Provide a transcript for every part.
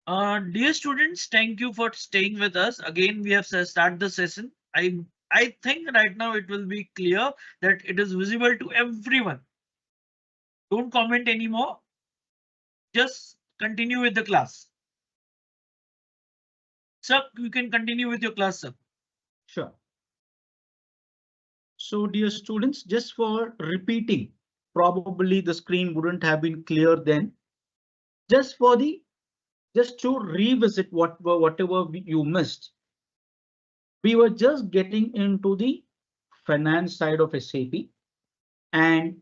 Dear students, thank you for staying with us. Again, we have started the session. I think right now it will be clear that it is visible to everyone. Don't comment anymore. Just continue with the class. Sir, you can continue with your class, sir. Sure. So dear students, just for repeating, probably the screen wouldn't have been clear then. Just for the just to revisit whatever you missed. We were just getting into the finance side of SAP, and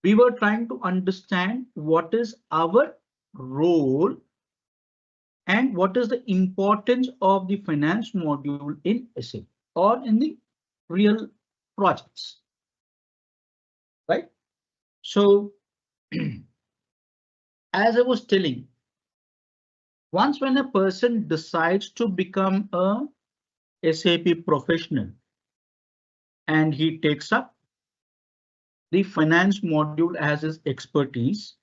we were trying to understand what is our role and what is the importance of the finance module in SAP or in the real projects, right? So as I was telling, once when a person decides to become a SAP professional and he takes up the finance module as his expertise,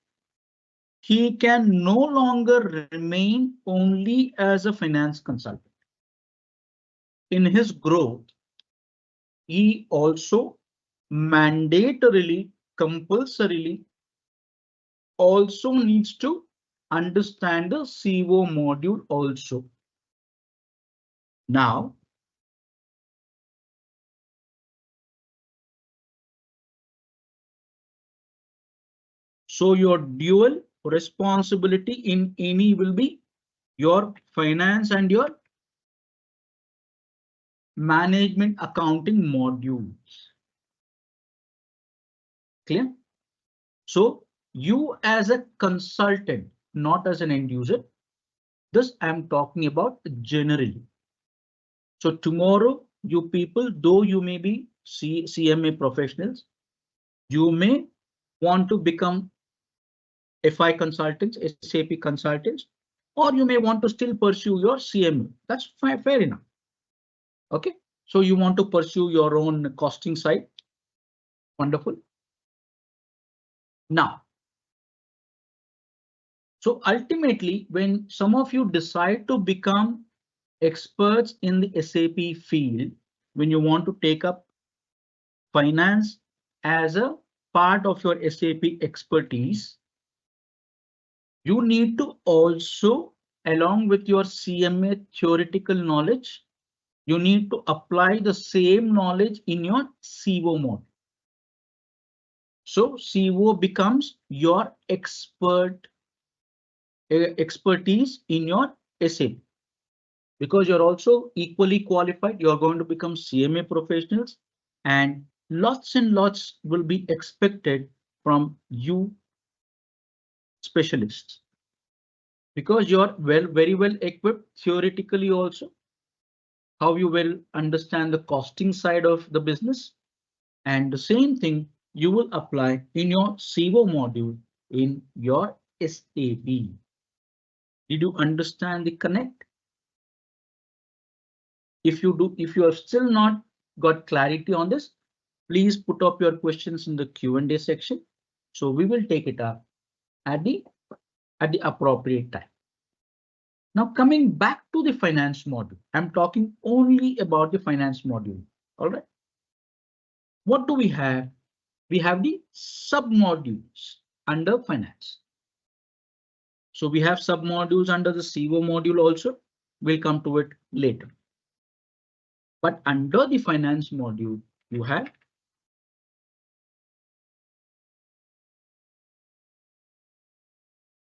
he can no longer remain only as a finance consultant. In his growth, he also mandatorily, compulsorily also needs to understand the CO module also. Now, so your dual responsibility in any will be your finance and your management accounting modules. Clear? So you as a consultant, not as an end user, this I'm talking about generally. So tomorrow, you people, though you may be CMA professionals, you may want to become FI consultants, SAP consultants, or you may want to still pursue your CMA. That's fair enough. Okay, so you want to pursue your own costing side. Wonderful. Now, so ultimately, when some of you decide to become experts in the SAP field, when you want to take up finance as a part of your SAP expertise, you need to also, along with your CMA theoretical knowledge, you need to apply the same knowledge in your CO mode. So CO becomes your expertise in your SAP. Because you're also equally qualified, you're going to become CMA professionals, and lots will be expected from you specialists. Because you're very well equipped theoretically also, how you will understand the costing side of the business, and the same thing you will apply in your CO module in your SAP. Did you understand the connect? If you do, if you have still not got clarity on this, please put up your questions in the Q&A section. So we will take it up at the appropriate time. Now coming back to the finance module, I'm talking only about the finance module. All right. What do we have? We have the submodules under finance. So we have submodules under the CO module also. We'll come to it later. But under the finance module, you have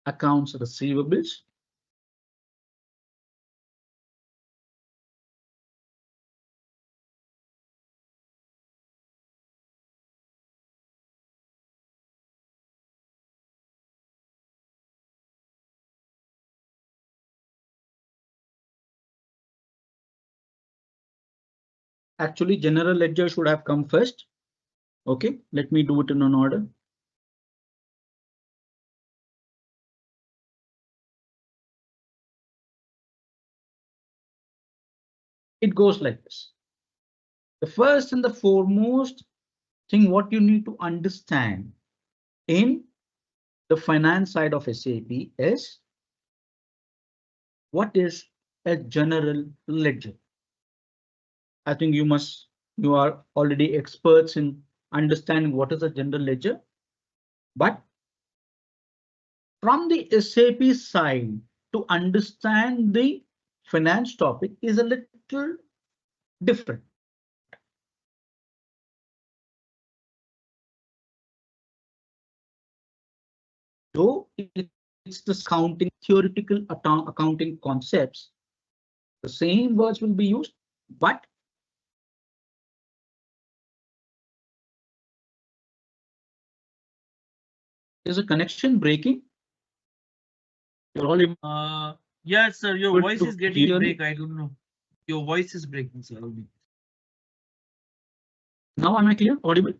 accounts receivables, actually general ledger should have come first. Okay, let me do it in an order. It goes like this. The first and the foremost thing what you need to understand in the finance side of SAP is what is a general ledger? I think you are already experts in understanding what is a general ledger, but from the SAP side to understand the finance topic is a little different. Though it's the accounting theoretical accounting concepts, the same words will be used, but is a connection breaking? You're all Yes, sir. Your able voice to is getting hear me? break. I don't know. Your voice is breaking, sir. Now am I clear? Audible?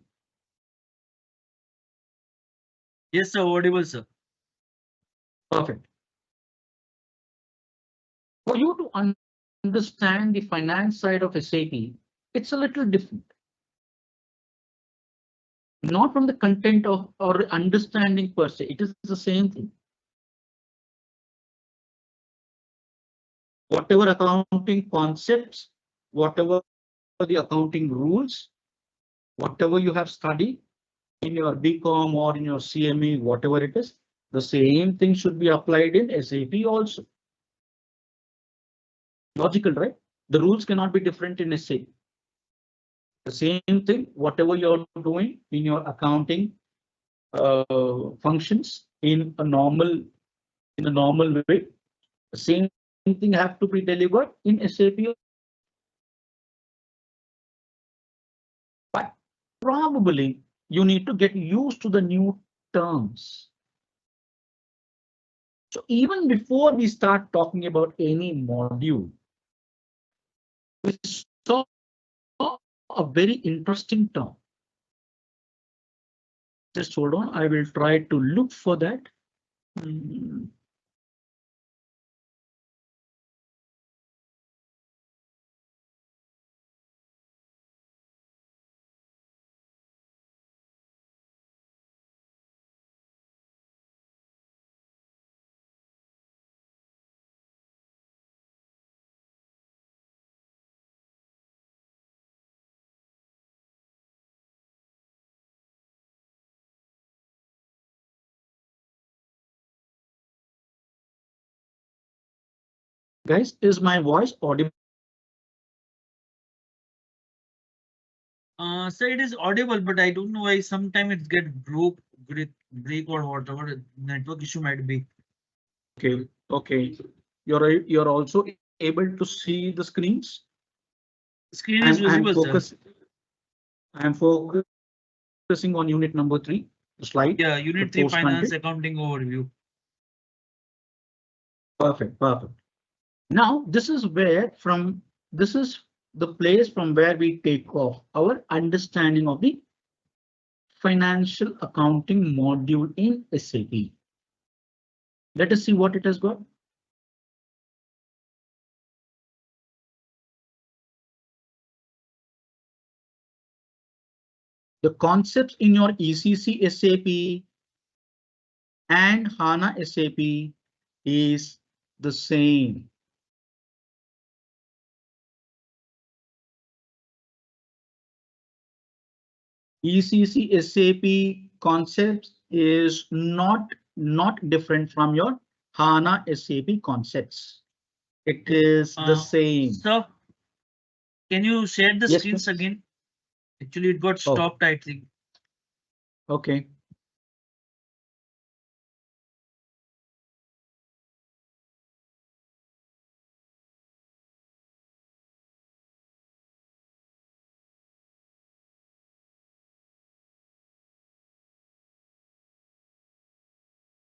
Yes, sir. Audible, sir. Perfect. For you to understand the finance side of SAP, it's a little different. Not from the content of or understanding per se, it is the same thing. Whatever accounting concepts, whatever the accounting rules, whatever you have studied in your BCom or in your CME, whatever it is, the same thing should be applied in SAP also. Logical, right? The rules cannot be different in SAP. The same thing, whatever you're doing in your accounting functions in a normal way, the same thing have to be delivered in SAP. But probably you need to get used to the new terms. So even before we start talking about any module, we saw a very interesting term. Just hold on, I will try to look for that. Guys, is my voice audible? Sir, it is audible, but I don't know why sometimes it get break or whatever network issue might be. Okay, okay. You're also able to see the screens. Screen is visible, sir. I'm focusing on unit number 3, the slide. Yeah, The Unit 3 post Finance content. Accounting Overview. Perfect, perfect. Now this is the place from where we take off our understanding of the financial accounting module in SAP. Let us see what it has got. The concepts in your ECC SAP and HANA SAP is the same. ECC SAP concepts is not different from your HANA SAP concepts. It is the same. Sir, can you share the screens again? Actually, it got stopped, I think. Okay.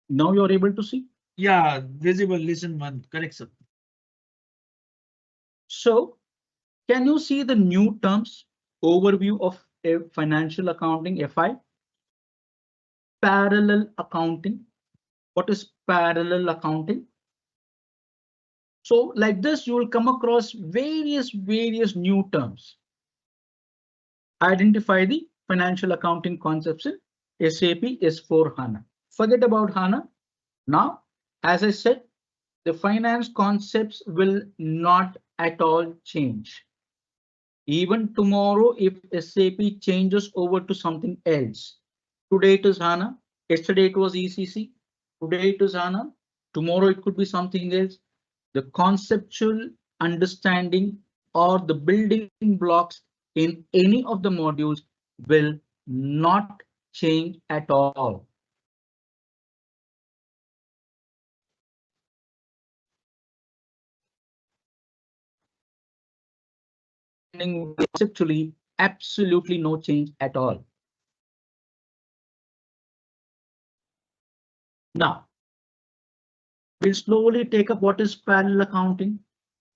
Now you're able to see? Yeah, visible. Listen, one. Correct, sir. So, can you see the new terms? Overview of a financial accounting, FI. Parallel accounting. What is parallel accounting? So like this, you will come across various new terms. Identify the financial accounting concepts in SAP S4 HANA. Forget about HANA. Now, as I said, The finance concepts will not at all change. Even tomorrow, if SAP changes over to something else, today it is HANA, yesterday it was ECC, today it is HANA, tomorrow it could be something else. The conceptual understanding or the building blocks in any of the modules will not change at all. Conceptually, absolutely no change at all. Now, we'll slowly take up what is parallel accounting.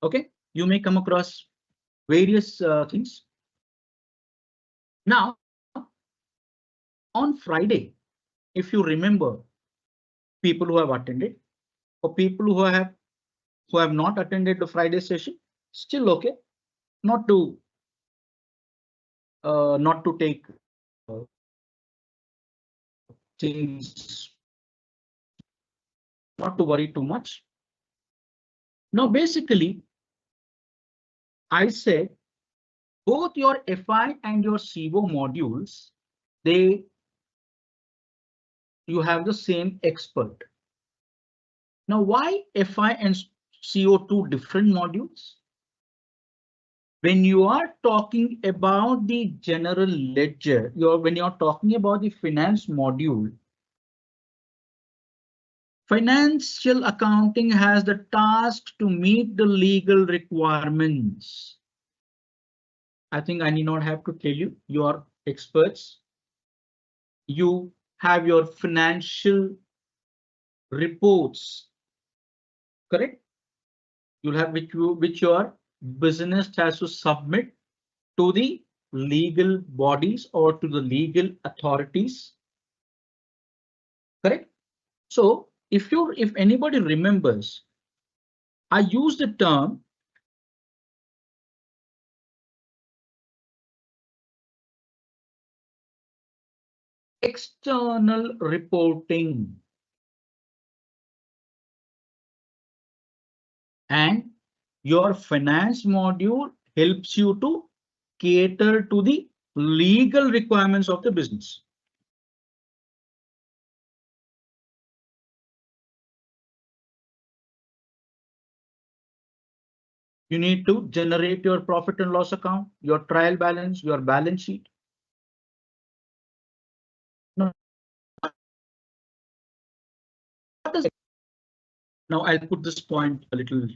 Okay, you may come across various things. Now, on Friday, if you remember, people who have attended or people who have not attended the Friday session, still okay, not to take things, not to worry too much. Now, basically, I said both your FI and your CO modules, you have the same expert. Now, why FI and CO2 different modules? When you are talking about the general ledger, when you're talking about the finance module, financial accounting has the task to meet the legal requirements. I think I need not have to tell you, you are experts. You have your financial reports, correct? You'll have which your business has to submit to the legal bodies or to the legal authorities, correct? So if anybody remembers, I used the term external reporting, and your finance module helps you to cater to the legal requirements of the business. You need to generate your profit and loss account, your trial balance, your balance sheet. Now, now I'll put this point a little.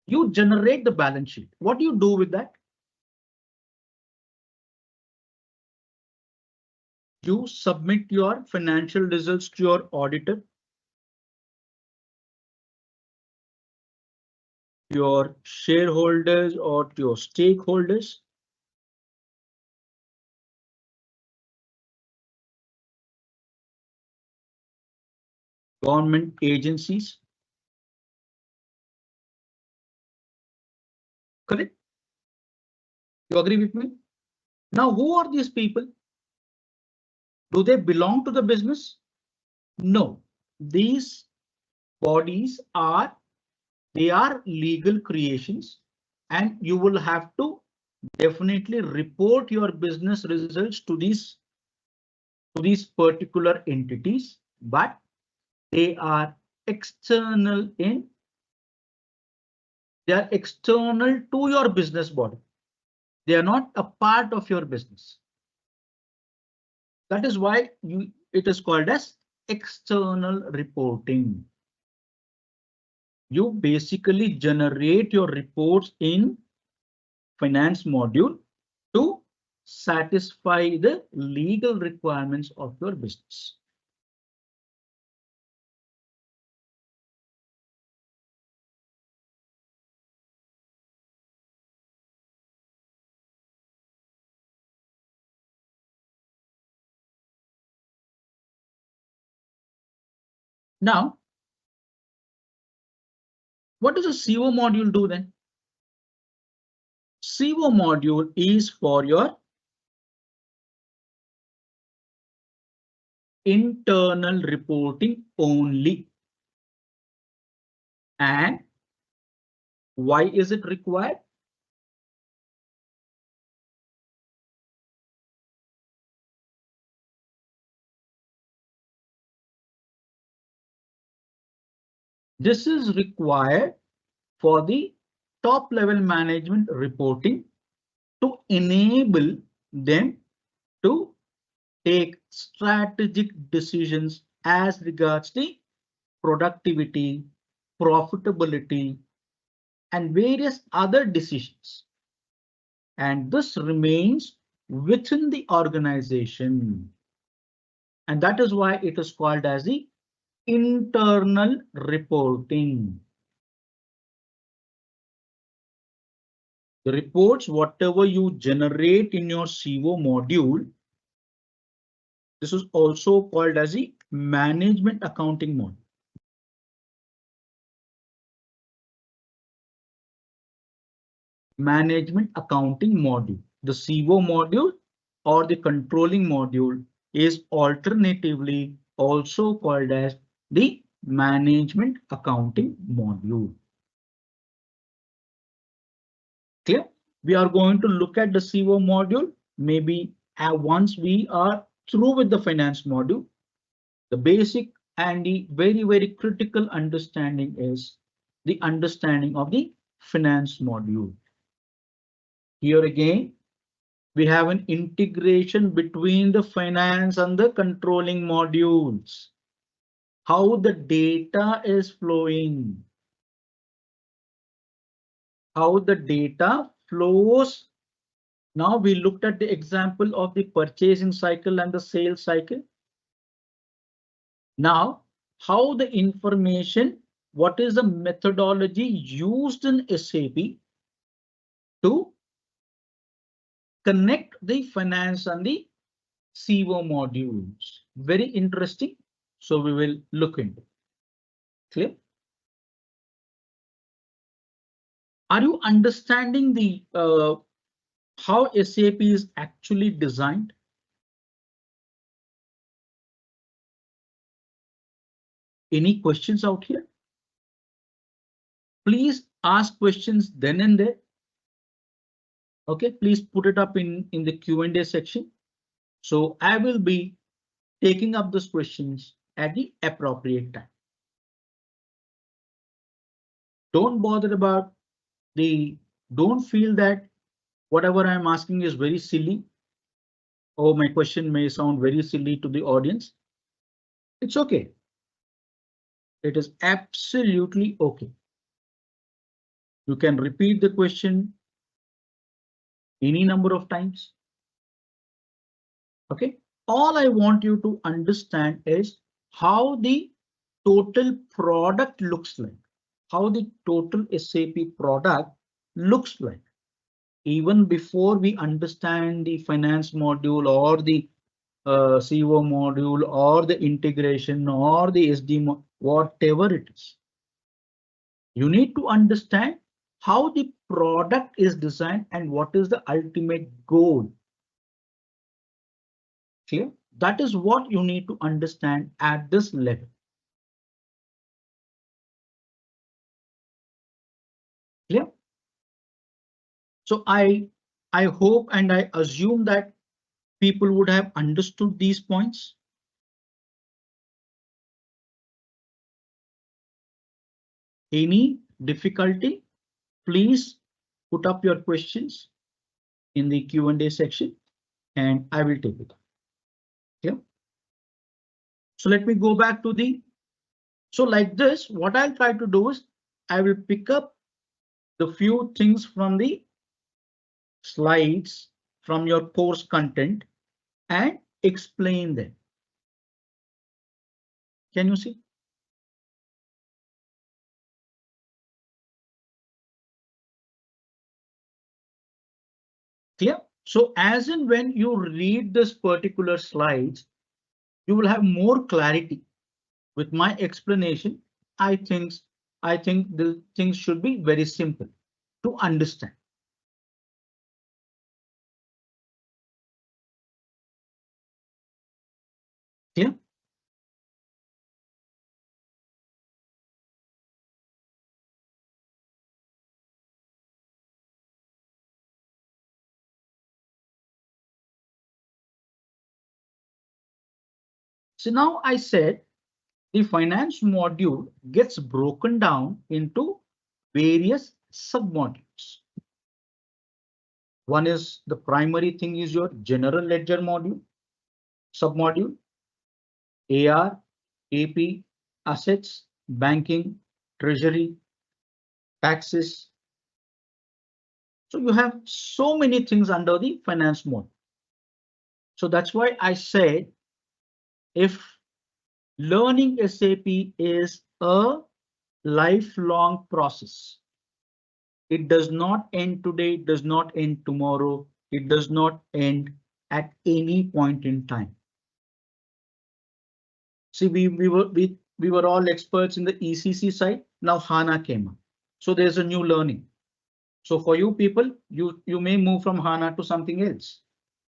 You generate the balance sheet. What do you do with that? You submit your financial results to your auditor, your shareholders or to your stakeholders. Government agencies. Correct? You agree with me? Now, who are these people? Do they belong to the business? No, these bodies are legal creations, and you will have to definitely report your business results to these particular entities, but they are external to your business body. They are not a part of your business. That is why it is called as external reporting. You basically generate your reports in finance module to satisfy the legal requirements of your business. Now, what does a CO module do then? CO module is for your internal reporting only. And why is it required? This is required for the top level management reporting to enable them to take strategic decisions as regards the productivity, profitability, and various other decisions. And this remains within the organization. And that is why it is called as the internal reporting. The reports, whatever you generate in your CO module, this is also called as the management accounting module. Management accounting module. The CO module or the controlling module is alternatively also called as the management accounting module. Clear? We are going to look at the CO module. Maybe once we are through with the finance module, the basic and the very critical understanding is the understanding of the finance module. Here again, we have an integration between the finance and the controlling modules. How the data is flowing. How the data flows. Now we looked at the example of the purchasing cycle and the sales cycle. Now, how the information, what is the methodology used in SAP to connect the finance and the CO modules. Very interesting. So we will look into it. Clear? Are you understanding the how SAP is actually designed? Any questions out here? Please ask questions then and there. Okay, please put it up in the Q&A section. So I will be taking up those questions at the appropriate time. Don't bother about don't feel that whatever I'm asking is very silly. Or my question may sound very silly to the audience. It's okay. It is absolutely okay. You can repeat the question any number of times. Okay. All I want you to understand is how the total product looks like. How the total SAP product looks like. Even before we understand the finance module or the CO module or the integration or the SD, whatever it is. You need to understand how the product is designed and what is the ultimate goal. Clear? That is what you need to understand at this level. Clear? So I hope and I assume that people would have understood these points. Any difficulty? Please put up your questions in the Q&A section and I will take it. Yeah. So let me go back to so like this, what I'll try to do is I will pick up the few things from the slides from your course content and explain them. Can you see? Clear? So as and when you read this particular slides, you will have more clarity. With my explanation, I think the things should be very simple to understand. Clear? So now I said the finance module gets broken down into various submodules. One is the primary thing is your general ledger module, submodule, AR, AP, assets, banking, treasury, taxes. So you have so many things under the finance module. So that's why I said if learning SAP is a lifelong process. It does not end today, it does not end tomorrow, it does not end at any point in time. See, we were all experts in the ECC side. Now HANA came up. So there's a new learning. So for you people, you may move from HANA to something else.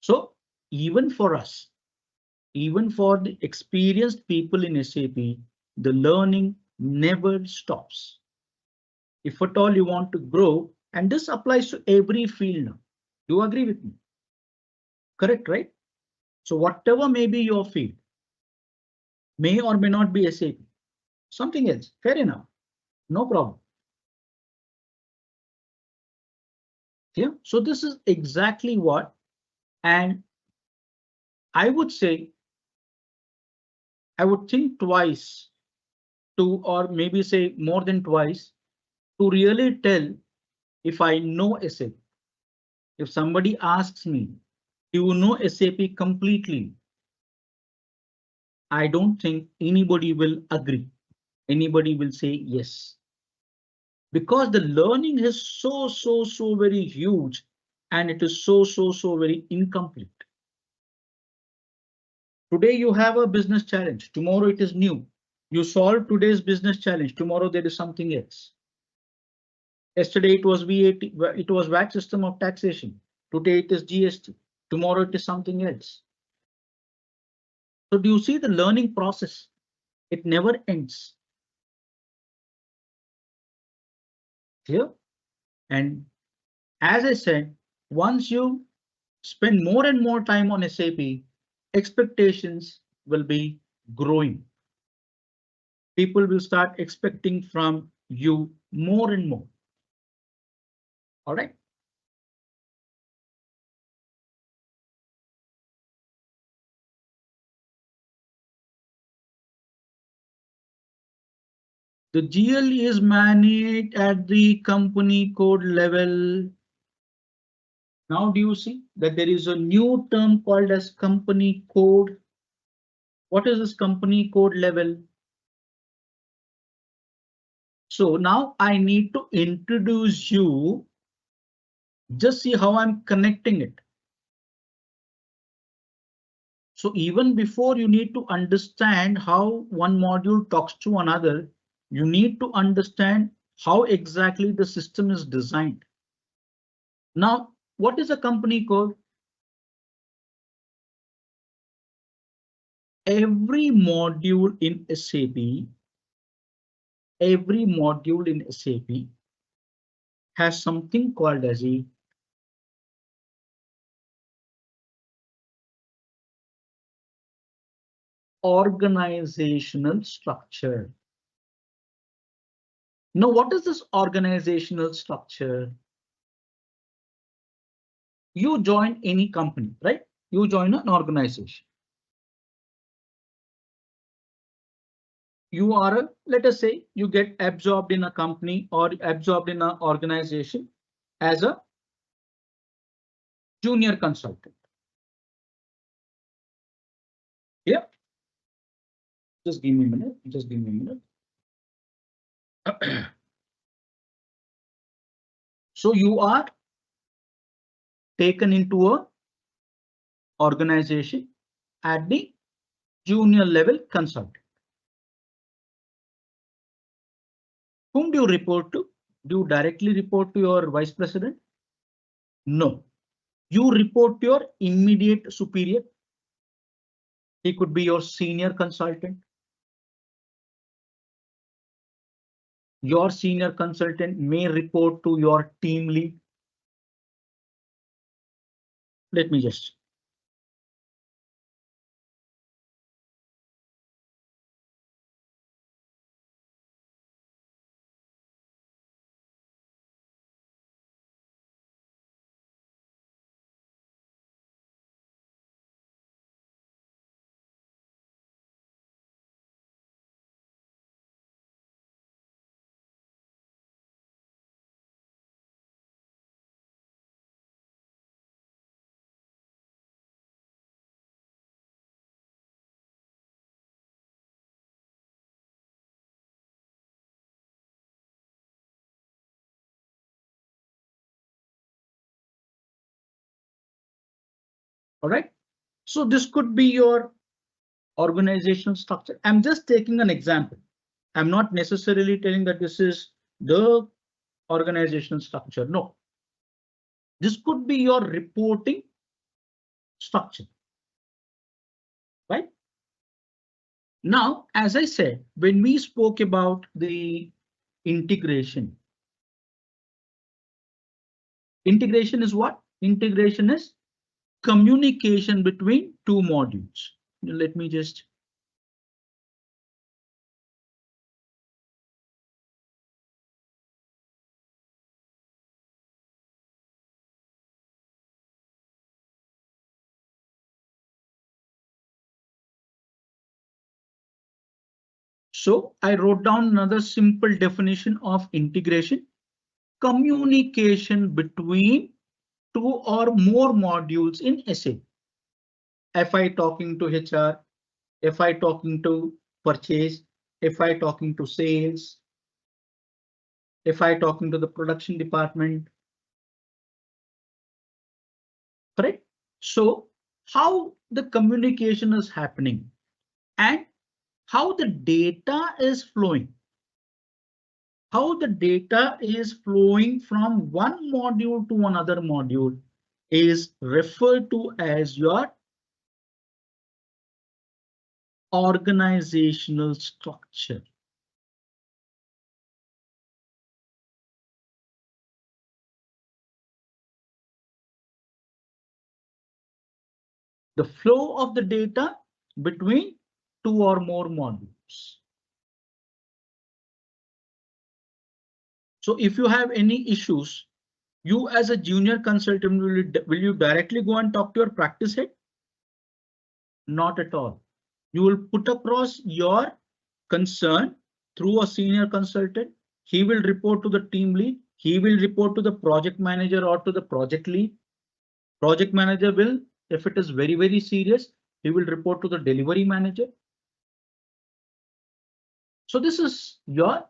So even for us, even for the experienced people in SAP, the learning never stops. If at all you want to grow, and this applies to every field now. Do you agree with me? Correct, right? So whatever may be your field, may or may not be SAP, something else, fair enough, no problem. Yeah, so this is exactly what, and I would say, I would think twice to, or maybe say more than twice, to really tell if I know SAP. If somebody asks me, do you know SAP completely? I don't think anybody will agree. Anybody will say yes. Because the learning is so very huge and it is so very incomplete. Today you have a business challenge, tomorrow it is new. You solve today's business challenge, tomorrow there is something else. Yesterday it was VAT, it was VAT system of taxation. Today it is GST, tomorrow it is something else. So do you see the learning process? It never ends. Clear? And as I said, once you spend more and more time on SAP, expectations will be growing. People will start expecting from you more and more. All right. The GL is managed at the company code level. Now, do you see that there is a new term called as company code? What is this company code level? So now I need to introduce you. Just see how I'm connecting it. So even before you need to understand how one module talks to another, you need to understand how exactly the system is designed. Now, what is a company code? Every module in SAP has something called as a organizational structure. Now, what is this organizational structure? You join any company, right? You join an organization. You are, let us say, you get absorbed in a company or absorbed in an organization as a junior consultant. Yeah. Just give me a minute. Just give me a minute. So you are taken into a organization at the junior level consultant. Whom do you report to? Do you directly report to your vice president? No. You report to your immediate superior. He could be your senior consultant. Your senior consultant may report to your team lead. Let me just. All right. So this could be your organizational structure. I'm just taking an example. I'm not necessarily telling that this is the organizational structure. No, this could be your reporting structure, right? Now, as I said, when we spoke about the integration, integration is what? Integration is communication between two modules. Let me just. So I wrote down another simple definition of integration: communication between two or more modules in SAP. FI talking to HR, FI talking to purchase, FI talking to sales, FI talking to the production department. Correct? So how the communication is happening and how the data is flowing. How the data is flowing from one module to another module is referred to as your organizational structure. The flow of the data between two or more modules. So if you have any issues, you as a junior consultant, will you directly go and talk to your practice head? Not at all. You will put across your concern through a senior consultant. He will report to the team lead. He will report to the project manager or to the project lead. Project manager will, if it is very, very serious, he will report to the delivery manager. So this is your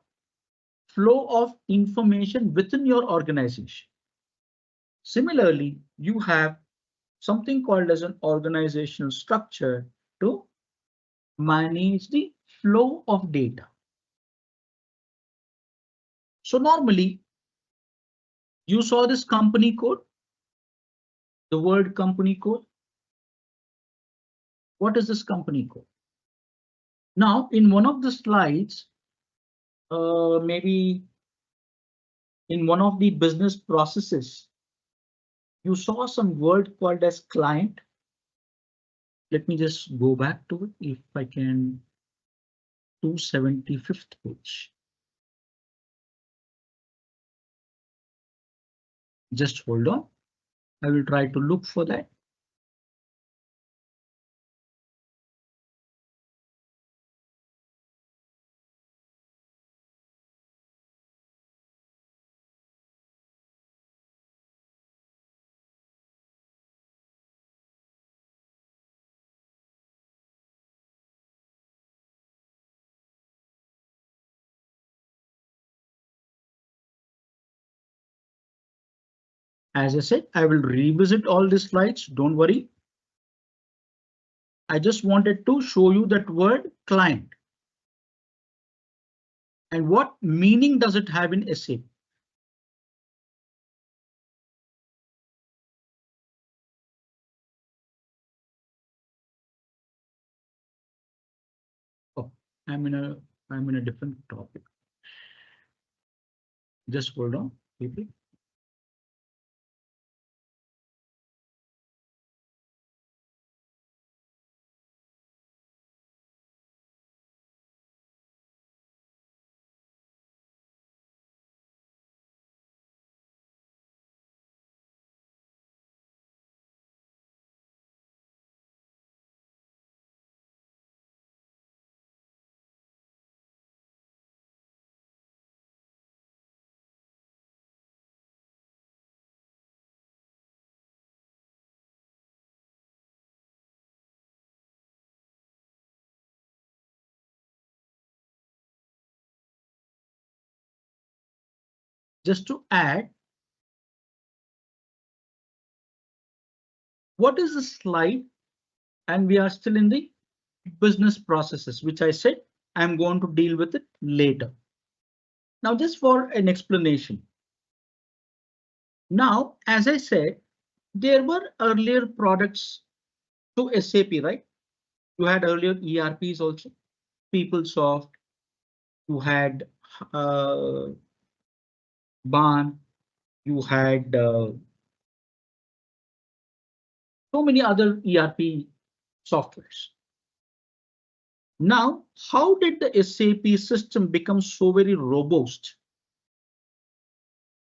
flow of information within your organization. Similarly, you have something called as an organizational structure to manage the flow of data. So normally you saw this company code, the word company code. What is this company code? Now in one of the slides, maybe in one of the business processes, you saw some word called as client. Let me just go back to it if I can. 275th page. Just hold on. I will try to look for that. As I said, I will revisit all these slides. Don't worry. I just wanted to show you that word client. And what meaning does it have in SAP? Oh, I'm in a different topic. Just hold on, people. Just to add, what is the slide? And we are still in the business processes, which I said I'm going to deal with it later. Now, just for an explanation. Now, as I said, there were earlier products to SAP, right? You had earlier ERPs also, PeopleSoft, you had BAN, you had so many other ERP softwares. Now, how did the SAP system become so very robust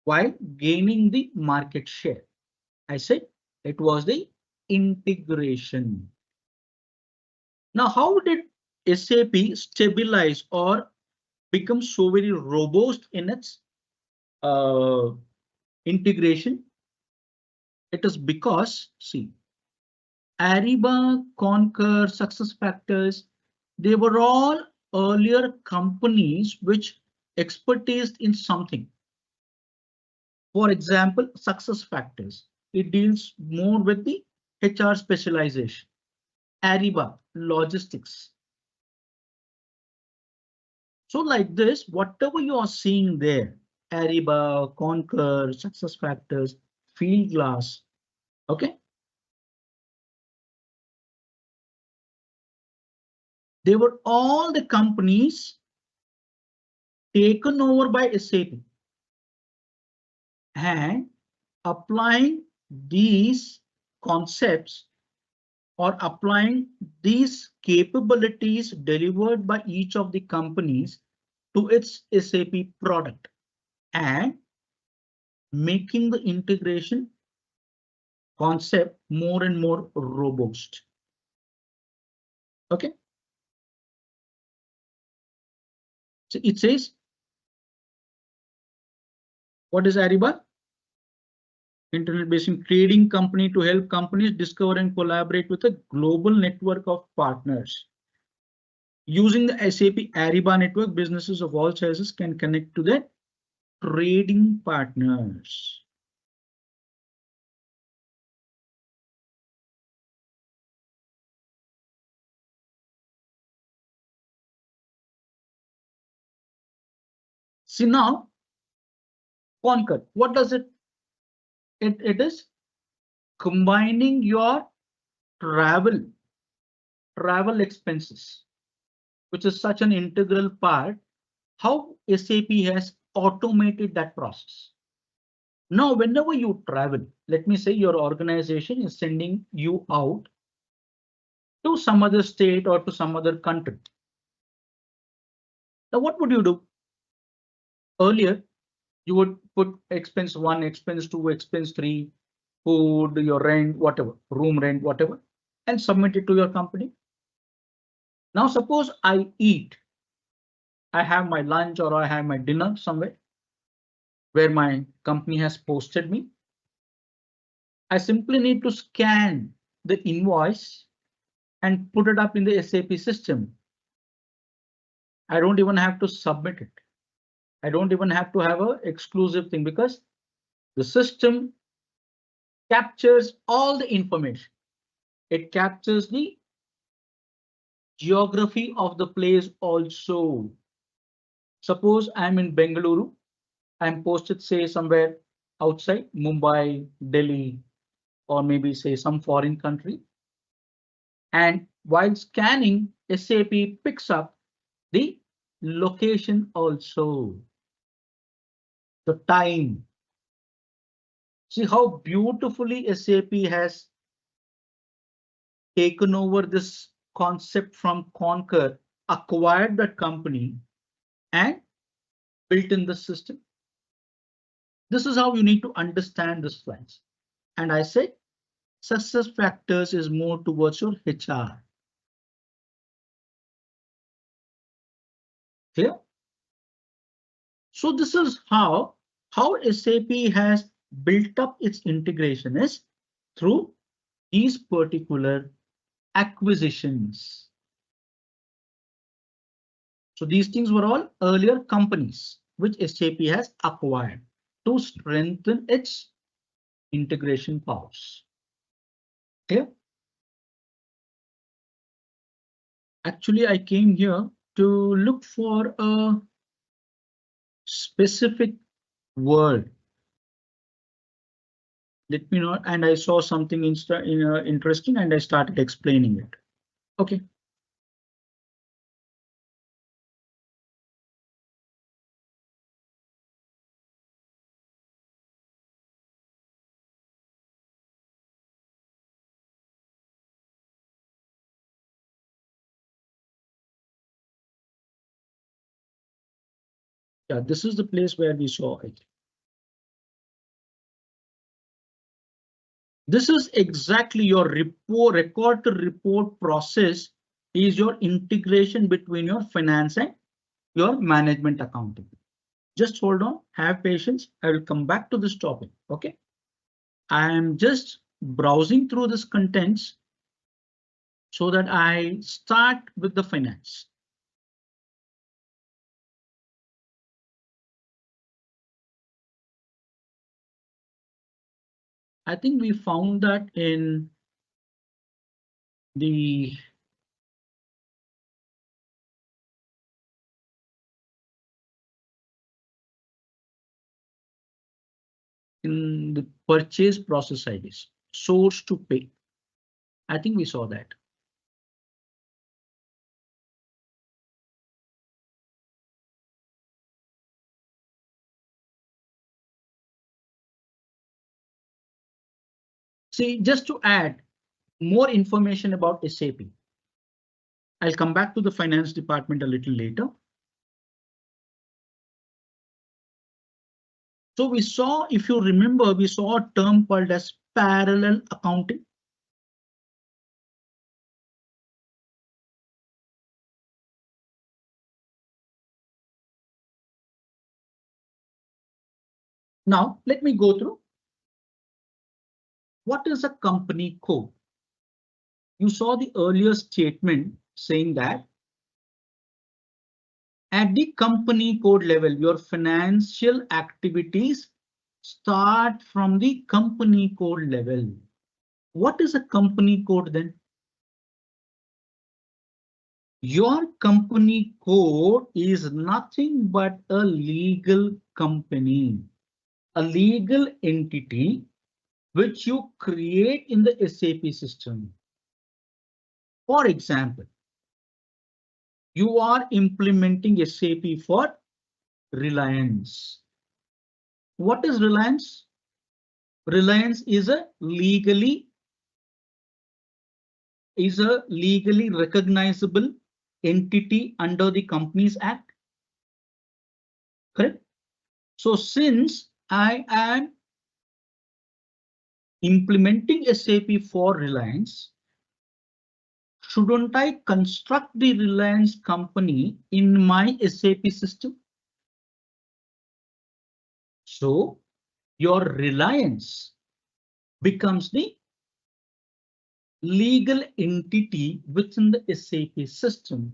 while gaining the market share? I said it was the integration. Now, how did SAP stabilize or become so very robust in its integration? It is because, see, Ariba, Concur, SuccessFactors, they were all earlier companies which expertised in something. For example, SuccessFactors, it deals more with the HR specialization. Ariba, logistics. So like this, whatever you are seeing there, Ariba, Concur, SuccessFactors, Fieldglass, okay? They were all the companies taken over by SAP and applying these concepts or applying these capabilities delivered by each of the companies to its SAP product and making the integration concept more and more robust. Okay. So it says, what is Ariba? Internet-based trading company to help companies discover and collaborate with a global network of partners. Using the SAP Ariba network, businesses of all sizes can connect to their trading partners. See now, Concur, what does it? It is combining your travel expenses, which is such an integral part, how SAP has automated that process. Now, whenever you travel, let me say your organization is sending you out to some other state or to some other country. Now, what would you do? Earlier, you would put expense 1, expense 2, expense 3, food, your rent, whatever, room rent, whatever, and submit it to your company. Now, suppose I eat, I have my lunch or I have my dinner somewhere where my company has posted me. I simply need to scan the invoice and put it up in the SAP system. I don't even have to submit it. I don't even have to have an exclusive thing because the system captures all the information. It captures the geography of the place also. Suppose I'm in Bengaluru, I'm posted, say, somewhere outside Mumbai, Delhi, or maybe say some foreign country. And while scanning, SAP picks up the location also, the time. See how beautifully SAP has taken over this concept from Concur, acquired that company and built in the system. This is how you need to understand this, friends. And I said SuccessFactors is more towards your HR. Clear? So this is how SAP has built up its integration is through these particular acquisitions. So these things were all earlier companies which SAP has acquired to strengthen its integration powers. Here. Actually, I came here to look for a specific word. Let me know, and I saw something interesting and I started explaining it. Okay. Yeah, this is the place where we saw it. This is exactly your record to report process is your integration between your finance and your management accounting. Just hold on, have patience. I will come back to this topic. OK, I am just browsing through this contents so that I start with the finance. I think we found that in the purchase process IDs, source to pay. I think we saw that. See, just to add more information about SAP, I'll come back to the finance department a little later. So we saw, if you remember, we saw a term called as parallel accounting. Now, let me go through. What is a company code? You saw the earlier statement saying that at the company code level, your financial activities start from the company code level. What is a company code then? Your company code is nothing but a legal company, a legal entity which you create in the SAP system. For example, you are implementing SAP for Reliance. What is Reliance? Reliance is a legally recognizable entity under the Companies Act. Correct? So since I am implementing SAP for Reliance, shouldn't I construct the Reliance company in my SAP system? So your Reliance becomes the legal entity within the SAP system,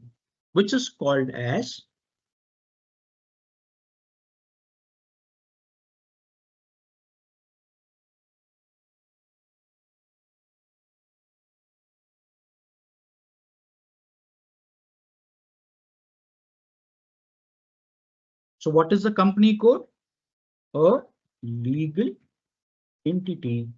which is called as so what is the company code? A legal entity.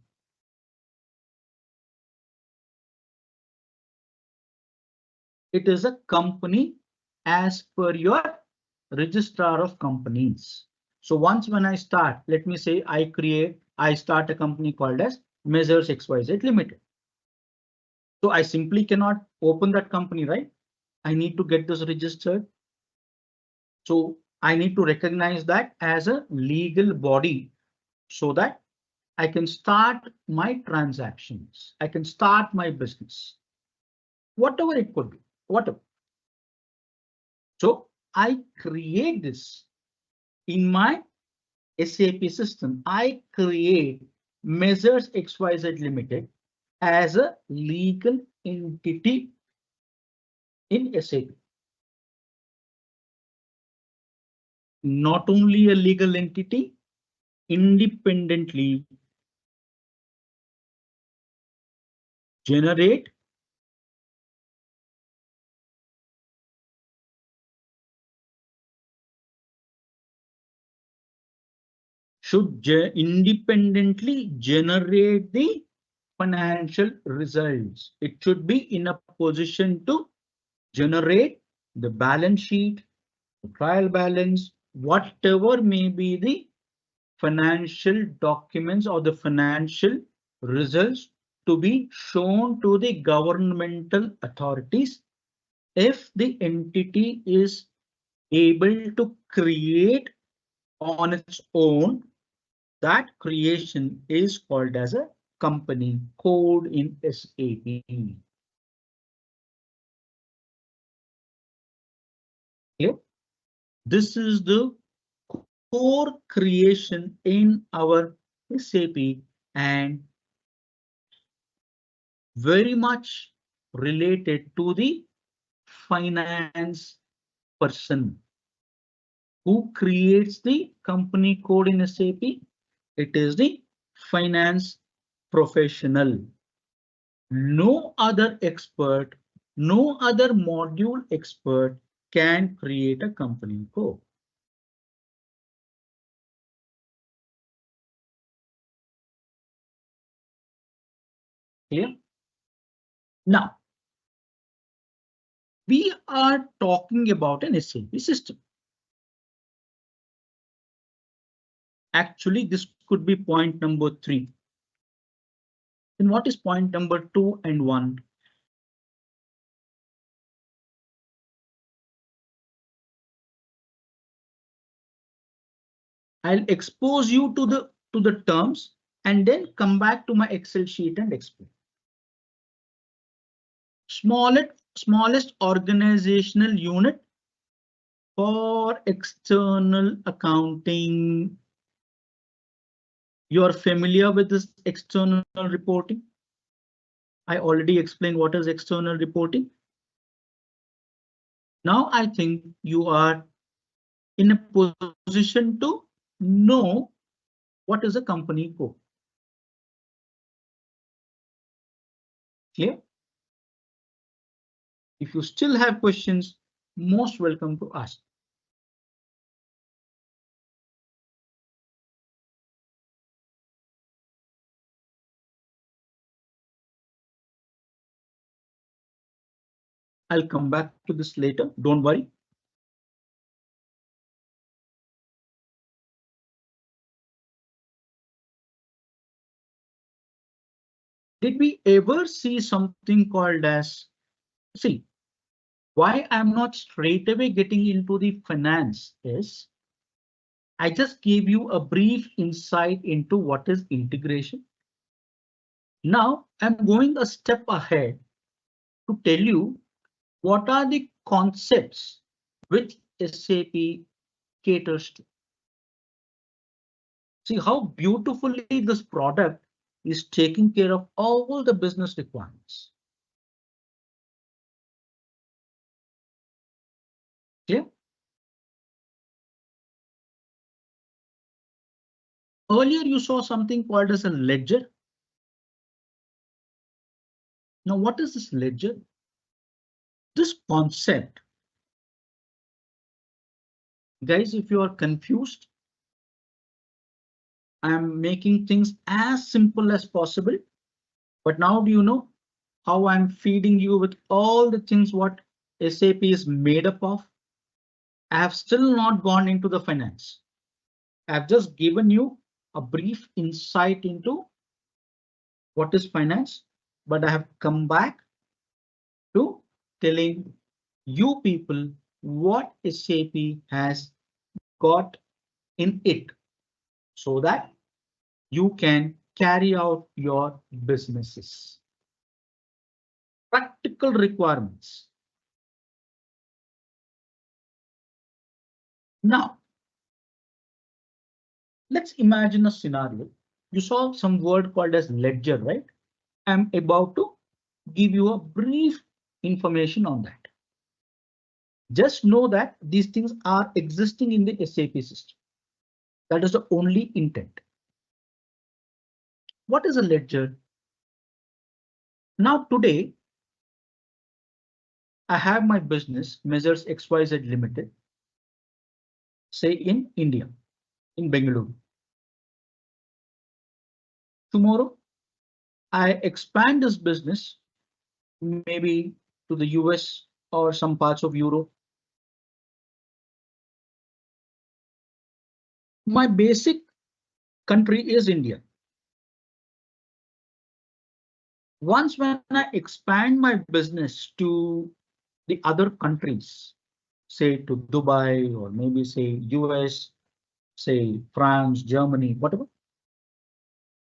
It is a company as per your registrar of companies. So once when I start, let me say I start a company called as Measures XYZ Limited. So I simply cannot open that company, right? I need to get this registered. So I need to recognize that as a legal body so that I can start my transactions. I can start my business, whatever it could be, whatever. So I create this in my SAP system. I create Measures XYZ Limited as a legal entity in SAP. Not only a legal entity, independently generate should independently generate the financial results. It should be in a position to generate the balance sheet, the trial balance, whatever may be the financial documents or the financial results to be shown to the governmental authorities. If the entity is able to create on its own, that creation is called as a company code in SAP. Okay. This is the core creation in our SAP and very much related to the finance person who creates the company code in SAP. It is the finance professional. No other expert, no other module expert can create a company code. Clear? Now, we are talking about an SAP system. Actually, this could be point number 3. Then what is point number 2 and 1? I'll expose you to the terms and then come back to my Excel sheet and explain. Smallest organizational unit for external accounting. You are familiar with this external reporting? I already explained what is external reporting. Now I think you are in a position to know what is a company code. Clear? If you still have questions, most welcome to ask. I'll come back to this later. Don't worry. Did we ever see something called as, see, why I'm not straight away getting into the finance is I just gave you a brief insight into what is integration. Now I'm going a step ahead to tell you what are the concepts which SAP caters to. See how beautifully this product is taking care of all the business requirements. Okay. Earlier you saw something called as a ledger. Now what is this ledger? This concept, guys, if you are confused, I'm making things as simple as possible. But now do you know how I'm feeding you with all the things what SAP is made up of? I have still not gone into the finance. I've just given you a brief insight into what is finance, but I have come back to telling you people what SAP has got in it so that you can carry out your businesses. Practical requirements. Now, let's imagine a scenario. You saw some word called as ledger, right? I'm about to give you a brief information on that. Just know that these things are existing in the SAP system. That is the only intent. What is a ledger? Now today, I have my business Measures XYZ Limited, say in India, in Bengaluru. Tomorrow, I expand this business maybe to the US or some parts of Europe. My basic country is India. Once when I expand my business to the other countries, say to Dubai or maybe say US, say France, Germany, whatever,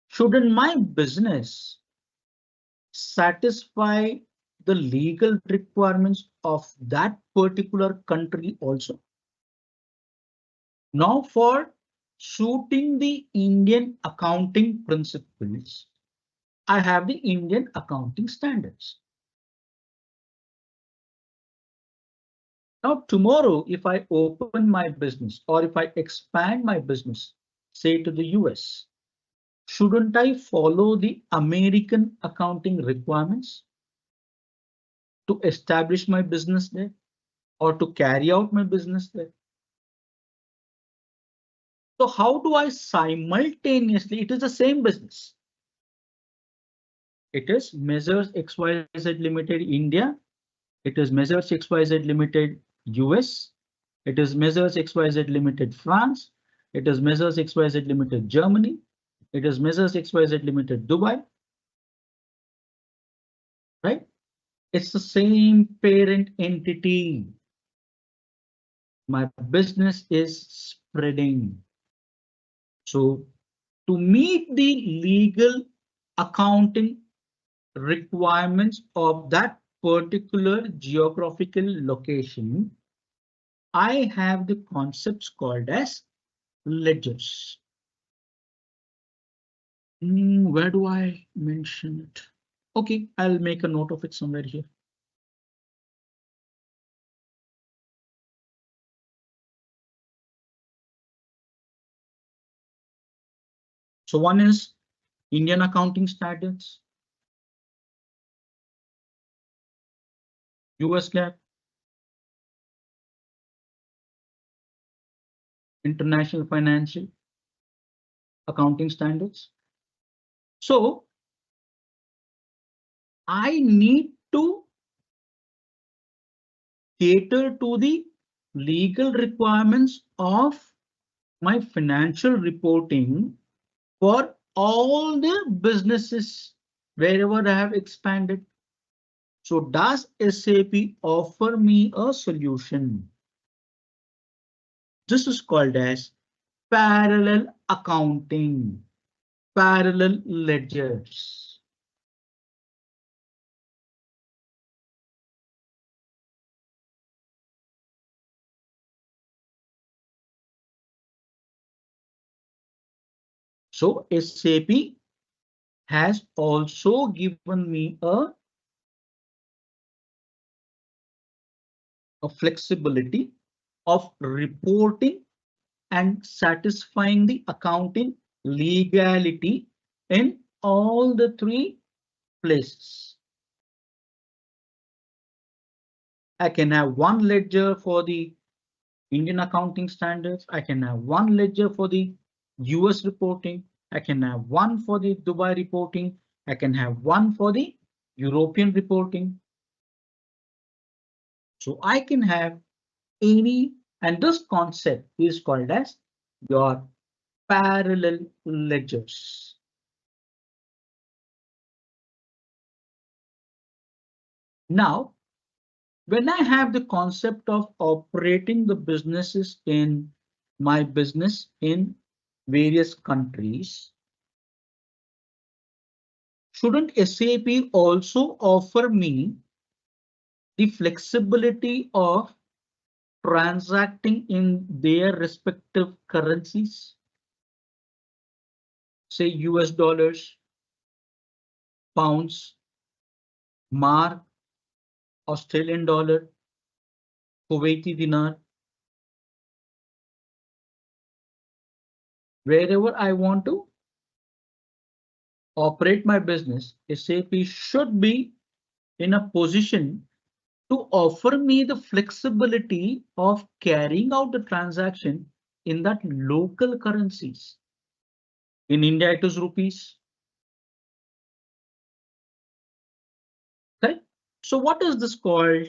shouldn't my business satisfy the legal requirements of that particular country also? Now for suiting the Indian accounting principles, I have the Indian accounting standards. Now tomorrow, if I open my business or if I expand my business, say to the US, shouldn't I follow the American accounting requirements to establish my business there or to carry out my business there? So how do I simultaneously, it is the same business. It is Measures XYZ Limited India. It is Measures XYZ Limited US. It is Measures XYZ Limited France. It is Measures XYZ Limited Germany. It is Measures XYZ Limited Dubai. Right? It's the same parent entity. My business is spreading. So to meet the legal accounting requirements of that particular geographical location, I have the concepts called as ledgers. Where do I mention it? Okay, I'll make a note of it somewhere here. So one is Indian accounting standards, US GAAP, International Financial Accounting Standards. So I need to cater to the legal requirements of my financial reporting for all the businesses wherever I have expanded. So does SAP offer me a solution? This is called as parallel accounting, parallel ledgers. So SAP has also given me a flexibility of reporting and satisfying the accounting legality in all the three places. I can have one ledger for the Indian accounting standards. I can have one ledger for the US reporting. I can have one for the Dubai reporting. I can have one for the European reporting. So I can have any, and this concept is called as your parallel ledgers. Now, when I have the concept of operating the businesses in my business in various countries, shouldn't SAP also offer me the flexibility of transacting in their respective currencies? Say US dollars, pounds, mark, Australian dollar, Kuwaiti dinar. Wherever I want to operate my business, SAP should be in a position to offer me the flexibility of carrying out the transaction in that local currencies. In India, it is rupees. Correct? So what is this called?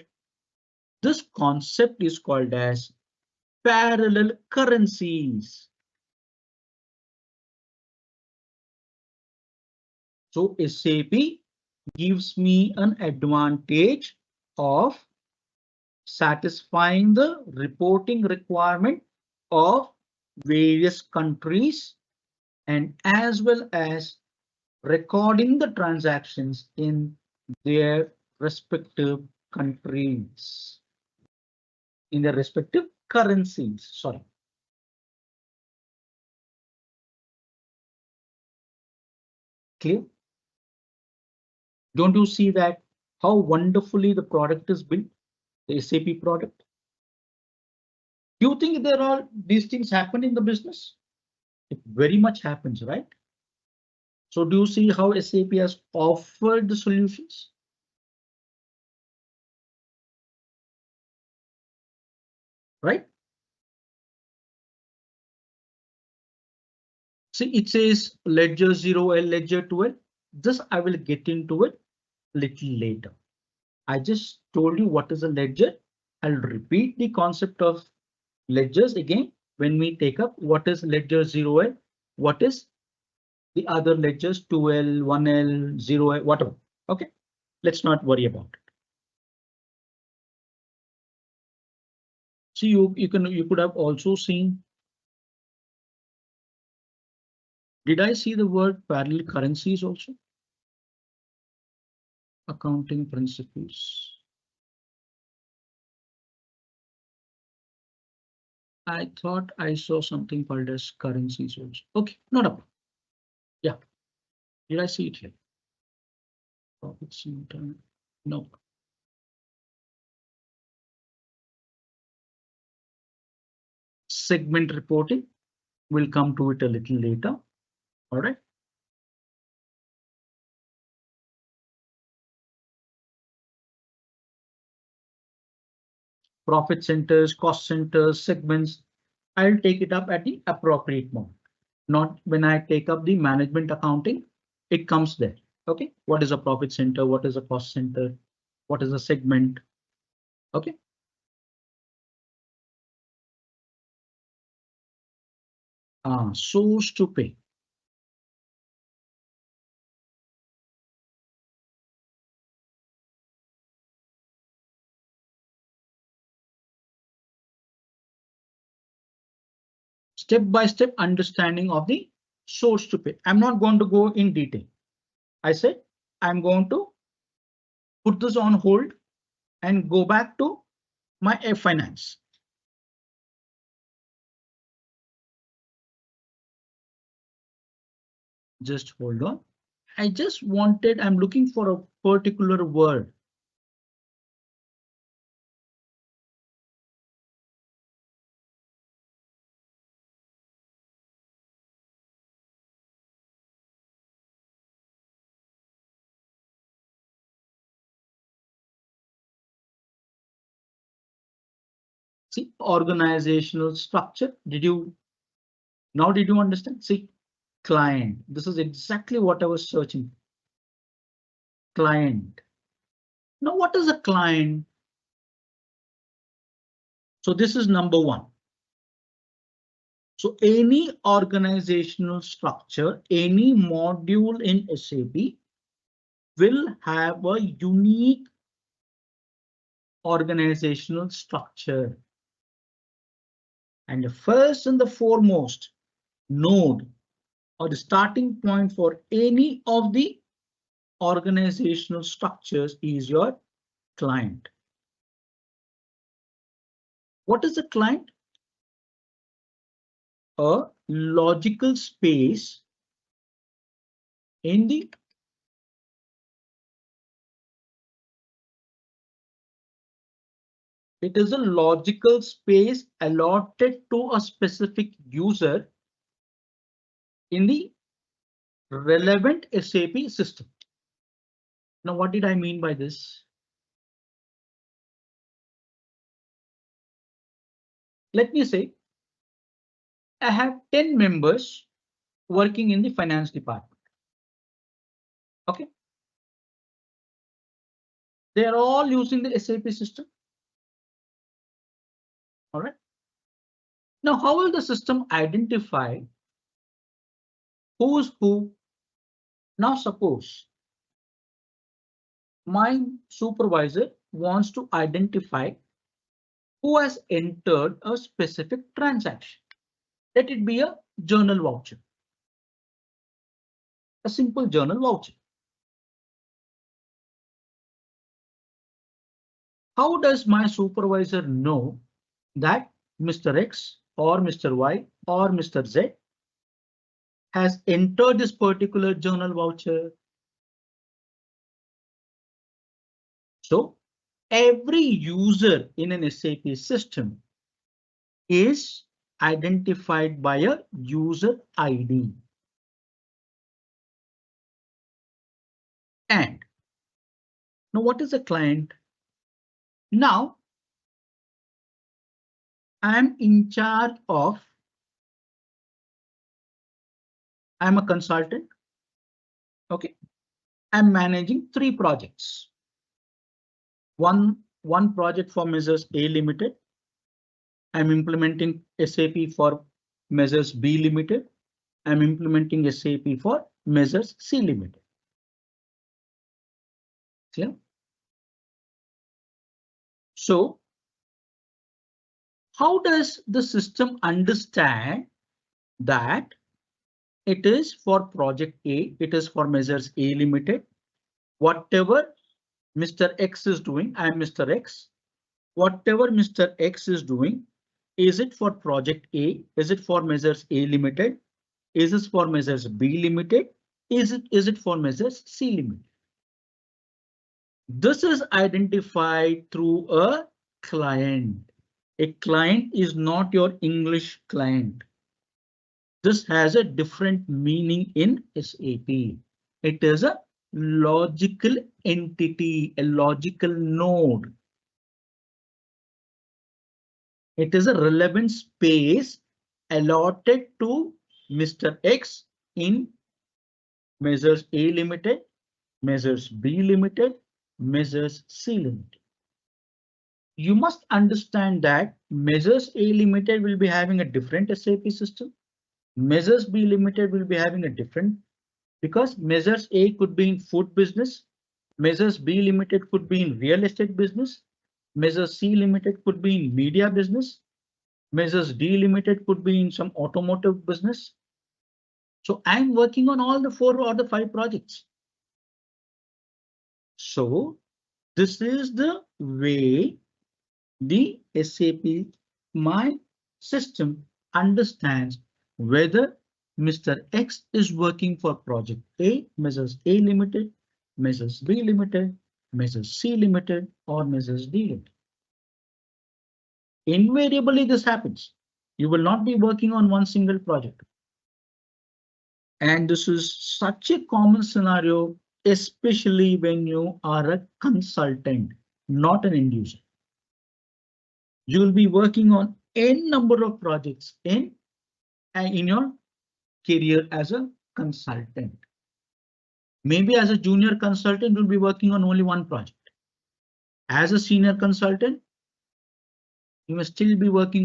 This concept is called as parallel currencies. So SAP gives me an advantage of satisfying the reporting requirement of various countries and as well as recording the transactions in their respective countries, in their respective currencies. Sorry. Clear? Don't you see that how wonderfully the product is built, the SAP product? Do you think there are these things happen in the business? It very much happens, right? So do you see how SAP has offered the solutions? Right? See, it says ledger 0L, ledger 2L. This I will get into it little later. I just told you what is a ledger. I'll repeat the concept of ledgers again when we take up what is ledger 0L, what is the other ledgers 2L, 1L, 0L, whatever. Okay, let's not worry about it. See, you could have also seen. Did I see the word parallel currencies also? Accounting principles. I thought I saw something called as currencies also. Okay, not a problem. Yeah. Did I see it here? Profit center. No. Segment reporting. We'll come to it a little later. All right. Profit centers, cost centers, segments. I'll take it up at the appropriate moment. Not when I take up the management accounting, it comes there. Okay. What is a profit center? What is a cost center? What is a segment? Okay. Source to pay. Step-by-step understanding of the source to pay. I'm not going to go in detail. I said I'm going to put this on hold and go back to my finance. Just hold on. I'm looking for a particular word. See, organizational structure. Did you understand? See, client. This is exactly what I was searching. Client. Now, what is a client? So this is number one. So any organizational structure, any module in SAP will have a unique organizational structure. And the first and the foremost node or the starting point for any of the organizational structures is your client. What is a client? A logical space in the it is a logical space allotted to a specific user in the relevant SAP system. Now, what did I mean by this? Let me say I have 10 members working in the finance department. Okay. They are all using the SAP system. All right. Now, how will the system identify who's who? Now, suppose my supervisor wants to identify who has entered a specific transaction. Let it be a journal voucher. A simple journal voucher. How does my supervisor know that Mr. X or Mr. Y or Mr. Z has entered this particular journal voucher? So every user in an SAP system is identified by a user ID. And now what is a client? Now I'm in charge of, I'm a consultant. Okay. I'm managing 3 projects. One project for Measures A Limited. I'm implementing SAP for Measures B Limited. I'm implementing SAP for Measures C Limited. Clear? So how does the system understand that it is for project A, it is for Measures A Limited? Whatever Mr. X is doing, I am Mr. X. Whatever Mr. X is doing, is it for project A? Is it for Measures A Limited? Is it for Measures B Limited? Is it for Measures C Limited? This is identified through a client. A client is not your English client. This has a different meaning in SAP. It is a logical entity, a logical node. It is a relevant space allotted to Mr. X in Measures A Limited, Measures B Limited, Measures C Limited. You must understand that Measures A Limited will be having a different SAP system. Measures B Limited will be having a different, because Measures A could be in food business. Measures B Limited could be in real estate business. Measures C Limited could be in media business. Measures D Limited could be in some automotive business. So I'm working on all the 4 or the 5 projects. So this is the way the SAP, my system, understands whether Mr. X is working for project A, Measures A Limited, Measures B Limited, Measures C Limited, or Measures D Limited. Invariably, this happens. You will not be working on one single project. And this is such a common scenario, especially when you are a consultant, not an end user. You will be working on n number of projects in your career as a consultant. Maybe as a junior consultant, you'll be working on only one project. As a senior consultant, you must still be working